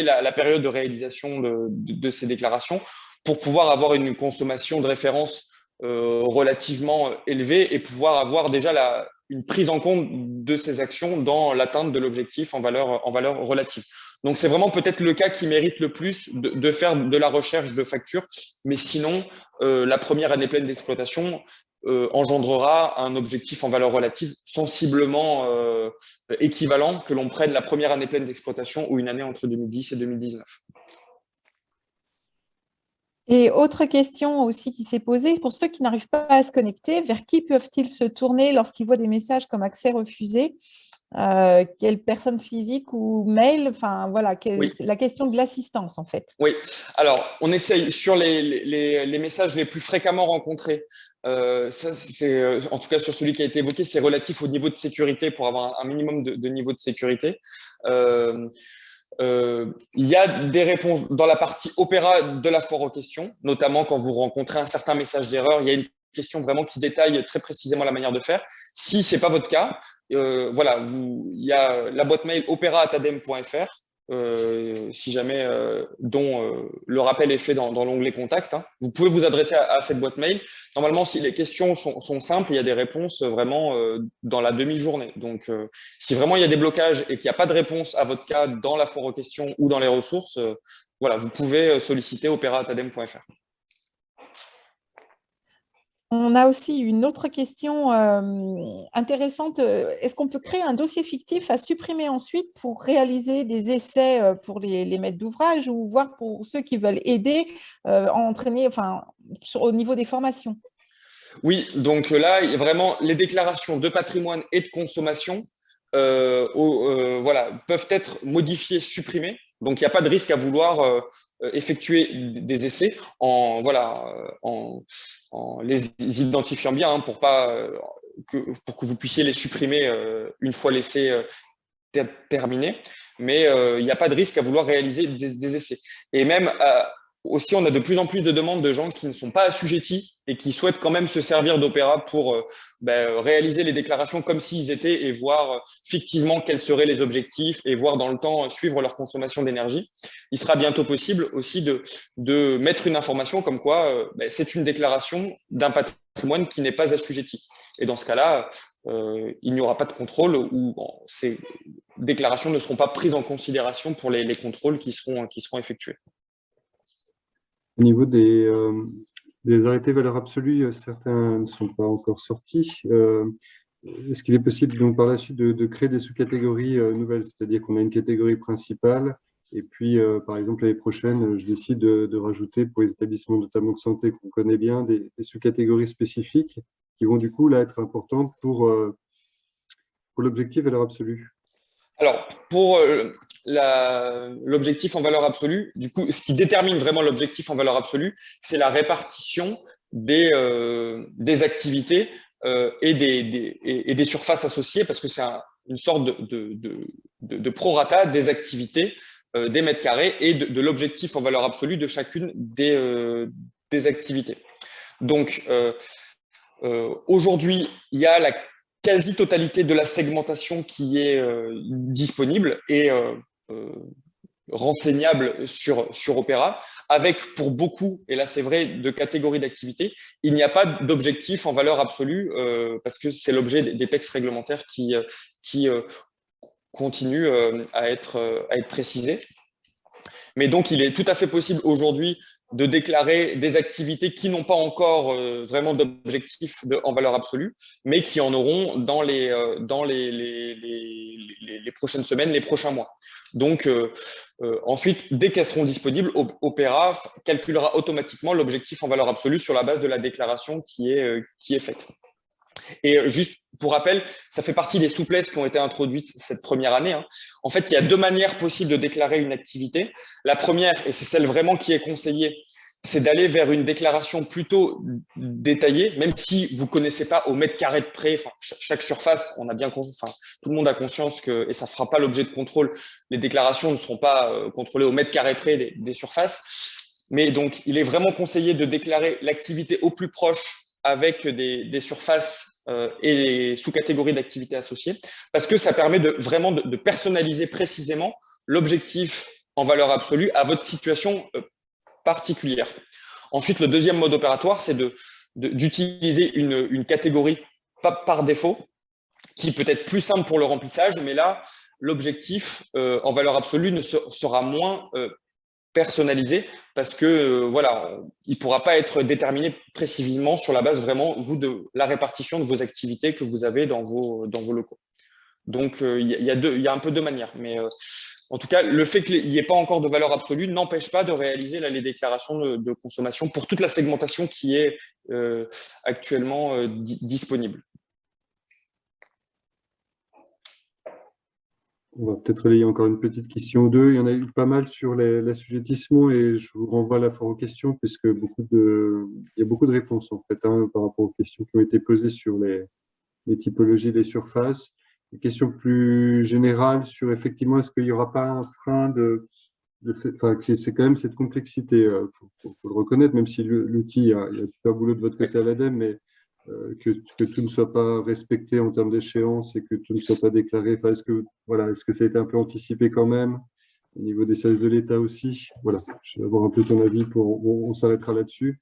Speaker 2: la période de réalisation de ces déclarations pour pouvoir avoir une consommation de référence relativement élevée et pouvoir avoir déjà une prise en compte de ces actions dans l'atteinte de l'objectif en valeur relative. Donc, c'est vraiment peut-être le cas qui mérite le plus de faire de la recherche de facture, mais sinon, la première année pleine d'exploitation engendrera un objectif en valeur relative sensiblement équivalent que l'on prenne la première année pleine d'exploitation ou une année entre 2010 et 2019.
Speaker 3: Et autre question aussi qui s'est posée, pour ceux qui n'arrivent pas à se connecter, vers qui peuvent-ils se tourner lorsqu'ils voient des messages comme accès refusé? Quelle personne physique ou mail? Enfin, voilà,
Speaker 2: Oui.
Speaker 3: c'est la question de l'assistance, en fait.
Speaker 2: Oui, alors on essaye sur les messages les plus fréquemment rencontrés. Ça, en tout cas sur celui qui a été évoqué, c'est relatif au niveau de sécurité pour avoir un minimum de niveau de sécurité. Il y a des réponses dans la partie Opéra de la foire aux questions, notamment quand vous rencontrez un certain message d'erreur. Il y a une question vraiment qui détaille très précisément la manière de faire. Si ce n'est pas votre cas, voilà, il y a la boîte mail opera@adem.fr. Si jamais dont le rappel est fait dans l'onglet contact. Hein. Vous pouvez vous adresser à cette boîte mail. Normalement, si les questions sont simples, il y a des réponses vraiment dans la demi-journée. Donc, si vraiment il y a des blocages et qu'il n'y a pas de réponse à votre cas dans la foire aux questions ou dans les ressources, voilà, vous pouvez solliciter opera@adem.fr.
Speaker 3: On a aussi une autre question intéressante. Est-ce qu'on peut créer un dossier fictif à supprimer ensuite pour réaliser des essais pour les maîtres d'ouvrage ou voire pour ceux qui veulent aider à entraîner, enfin, au niveau des formations?
Speaker 2: Oui, donc là, il y a vraiment les déclarations de patrimoine et de consommation voilà, peuvent être modifiées, supprimées. Donc, il n'y a pas de risque à vouloir effectuer des essais en les identifiant bien hein, pour que vous puissiez les supprimer une fois l'essai terminé. Mais il n'y a pas de risque à vouloir réaliser des essais. Et même aussi, on a de plus en plus de demandes de gens qui ne sont pas assujettis et qui souhaitent quand même se servir d'Opéra pour réaliser les déclarations comme s'ils étaient et voir fictivement quels seraient les objectifs et voir dans le temps suivre leur consommation d'énergie. Il sera bientôt possible aussi de mettre une information comme quoi c'est une déclaration d'un patrimoine qui n'est pas assujetti. Et dans ce cas-là, il n'y aura pas de contrôle ou ces déclarations ne seront pas prises en considération pour les contrôles qui seront effectués.
Speaker 1: Au niveau des arrêtés valeur absolue, certains ne sont pas encore sortis. Est-ce qu'il est possible donc par la suite de créer des sous-catégories nouvelles? C'est-à-dire qu'on a une catégorie principale et puis par exemple l'année prochaine, je décide de rajouter pour les établissements notamment de santé qu'on connaît bien des sous-catégories spécifiques qui vont du coup là être importantes pour l'objectif valeur absolue.
Speaker 2: Alors, pour l'objectif en valeur absolue, du coup, ce qui détermine vraiment l'objectif en valeur absolue, c'est la répartition des activités et des surfaces associées, parce que c'est une sorte de prorata des activités, des mètres carrés et de l'objectif en valeur absolue de chacune des activités. Donc, aujourd'hui, il y a la quasi-totalité de la segmentation qui est disponible et renseignable sur Opera, avec pour beaucoup, et là c'est vrai, de catégories d'activités, il n'y a pas d'objectif en valeur absolue parce que c'est l'objet des textes réglementaires qui continuent à être précisés. Mais donc, il est tout à fait possible aujourd'hui de déclarer des activités qui n'ont pas encore vraiment d'objectif en valeur absolue, mais qui en auront dans les prochaines semaines, les prochains mois. Donc, ensuite, dès qu'elles seront disponibles, Opera calculera automatiquement l'objectif en valeur absolue sur la base de la déclaration qui est faite. Et juste pour rappel, ça fait partie des souplesses qui ont été introduites cette première année. En fait, il y a deux manières possibles de déclarer une activité. La première, et c'est celle vraiment qui est conseillée, c'est d'aller vers une déclaration plutôt détaillée, même si vous ne connaissez pas au mètre carré de près, enfin, chaque surface, tout le monde a conscience que, et ça ne fera pas l'objet de contrôle, les déclarations ne seront pas contrôlées au mètre carré près des surfaces. Mais donc, il est vraiment conseillé de déclarer l'activité au plus proche avec des surfaces et les sous-catégories d'activités associées, parce que ça permet vraiment de personnaliser précisément l'objectif en valeur absolue à votre situation particulière. Ensuite, le deuxième mode opératoire, c'est d'utiliser une catégorie par défaut, qui peut être plus simple pour le remplissage, mais là, l'objectif en valeur absolue sera moins personnalisé parce que voilà, il ne pourra pas être déterminé précisément sur la base vraiment de la répartition de vos activités que vous avez dans vos locaux. Donc il y a un peu deux manières, mais en tout cas, le fait qu'il n'y ait pas encore de valeur absolue n'empêche pas de réaliser les déclarations de consommation pour toute la segmentation qui est actuellement disponible.
Speaker 1: On va peut-être relayer encore une petite question ou deux. Il y en a eu pas mal sur l'assujettissement et je vous renvoie à la fois aux questions puisque il y a beaucoup de réponses en fait par rapport aux questions qui ont été posées sur les typologies des surfaces. Des questions plus générales sur effectivement est-ce qu'il n'y aura pas un frein c'est quand même cette complexité, faut le reconnaître, même si l'outil, il y a un super boulot de votre côté à l'ADEME, mais que tout ne soit pas respecté en termes d'échéance et que tout ne soit pas déclaré. Enfin, est-ce que ça a été un peu anticipé quand même au niveau des services de l'État aussi? Voilà, je vais avoir un peu ton avis, on s'arrêtera là-dessus.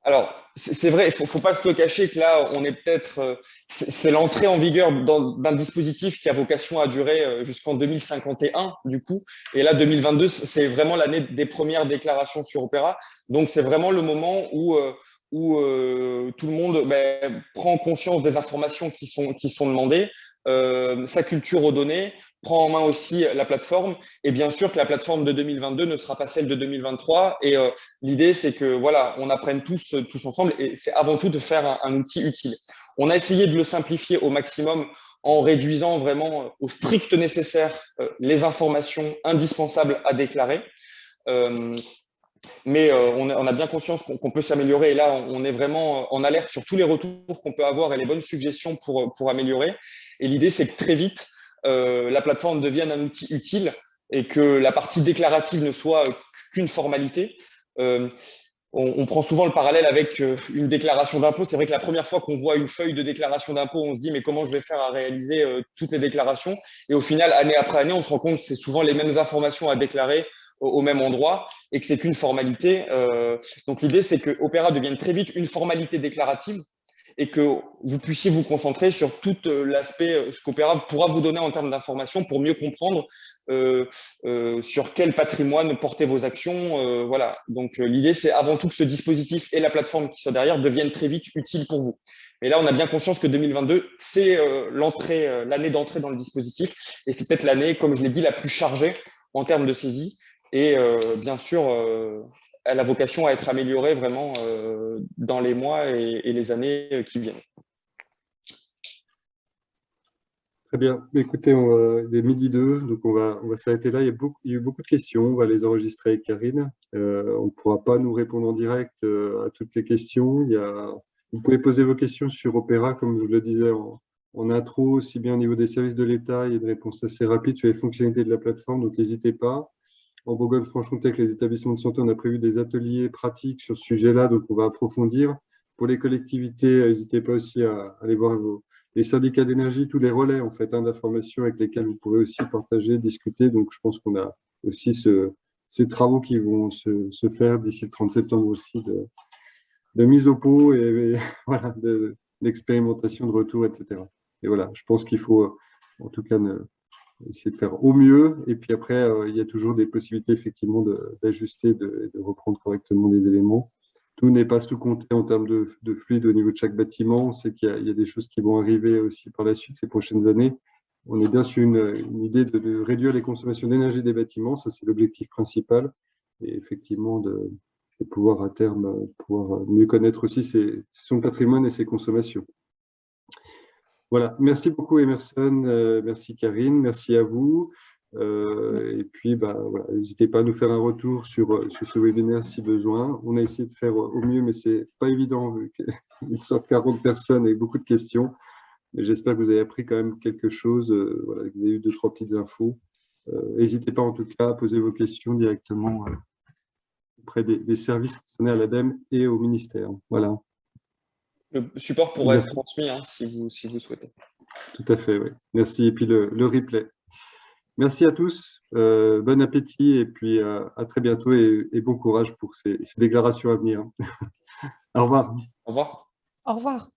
Speaker 2: Alors, c'est vrai, il ne faut pas se le cacher que là, on est peut-être, c'est l'entrée en vigueur d'un dispositif qui a vocation à durer jusqu'en 2051, du coup. Et là, 2022, c'est vraiment l'année des premières déclarations sur Opera. Donc, c'est vraiment le moment où tout le monde prend conscience des informations qui sont demandées, sa culture aux données, prend en main aussi la plateforme. Et bien sûr que la plateforme de 2022 ne sera pas celle de 2023. Et l'idée, c'est que voilà, on apprenne tous ensemble. Et c'est avant tout de faire un outil utile. On a essayé de le simplifier au maximum en réduisant vraiment au strict nécessaire les informations indispensables à déclarer. Mais on a bien conscience qu'on peut s'améliorer. Et là, on est vraiment en alerte sur tous les retours qu'on peut avoir et les bonnes suggestions pour améliorer. Et l'idée, c'est que très vite, la plateforme devienne un outil utile et que la partie déclarative ne soit qu'une formalité. On prend souvent le parallèle avec une déclaration d'impôt. C'est vrai que la première fois qu'on voit une feuille de déclaration d'impôt, on se dit mais comment je vais faire à réaliser toutes les déclarations? Et au final, année après année, on se rend compte que c'est souvent les mêmes informations à déclarer au même endroit et que c'est qu'une formalité. Donc l'idée, c'est que Opera devienne très vite une formalité déclarative et que vous puissiez vous concentrer sur tout l'aspect, ce qu'Opera pourra vous donner en termes d'informations pour mieux comprendre sur quel patrimoine porter vos actions. Voilà. Donc l'idée, c'est avant tout que ce dispositif et la plateforme qui soit derrière deviennent très vite utiles pour vous. Mais là, on a bien conscience que 2022, c'est l'année d'entrée dans le dispositif et c'est peut-être l'année, comme je l'ai dit, la plus chargée en termes de saisie. Et bien sûr, elle a vocation à être améliorée vraiment dans les mois et les années qui viennent.
Speaker 1: Très bien. Écoutez, il est midi 2, donc on va s'arrêter là. Il y a eu beaucoup de questions. On va les enregistrer avec Karine. On ne pourra pas nous répondre en direct à toutes les questions. Vous pouvez poser vos questions sur Opera, comme je vous le disais en intro, aussi bien au niveau des services de l'État. Il y a une réponse assez rapide sur les fonctionnalités de la plateforme, donc n'hésitez pas. En Bourgogne-Franche-Comté, avec les établissements de santé, on a prévu des ateliers pratiques sur ce sujet-là, donc on va approfondir. Pour les collectivités, n'hésitez pas aussi à aller voir les syndicats d'énergie, tous les relais en fait, d'informations avec lesquels vous pourrez aussi partager, discuter. Donc, je pense qu'on a aussi ces travaux qui vont se faire d'ici le 30 septembre aussi de mise au pot et voilà, d'expérimentation, de retour, etc. Et voilà, je pense qu'il faut en tout cas essayer de faire au mieux. Et puis après, il y a toujours des possibilités effectivement d'ajuster, de reprendre correctement les éléments. Tout n'est pas sous-compté en termes de fluide au niveau de chaque bâtiment. On sait qu'il y a des choses qui vont arriver aussi par la suite ces prochaines années. On est bien sur une idée de réduire les consommations d'énergie des bâtiments. Ça, c'est l'objectif principal. Et effectivement, de pouvoir à terme pouvoir mieux connaître aussi son patrimoine et ses consommations. Voilà. Merci beaucoup Emerson. Merci Karine. Merci à vous. Et puis, voilà, n'hésitez pas à nous faire un retour sur ce webinaire si besoin. On a essayé de faire au mieux, mais ce n'est pas évident vu qu'il sort 40 personnes et beaucoup de questions. J'espère que vous avez appris quand même quelque chose, voilà, que vous avez eu 2-3 petites infos. N'hésitez pas en tout cas à poser vos questions directement auprès des services concernés à l'ADEME et au ministère. Voilà.
Speaker 2: Le support pourra être transmis si vous souhaitez.
Speaker 1: Tout à fait, oui. Merci. Et puis le replay. Merci à tous, bon appétit et puis à très bientôt et bon courage pour ces déclarations à venir. Au revoir.
Speaker 2: Au revoir.
Speaker 3: Au revoir.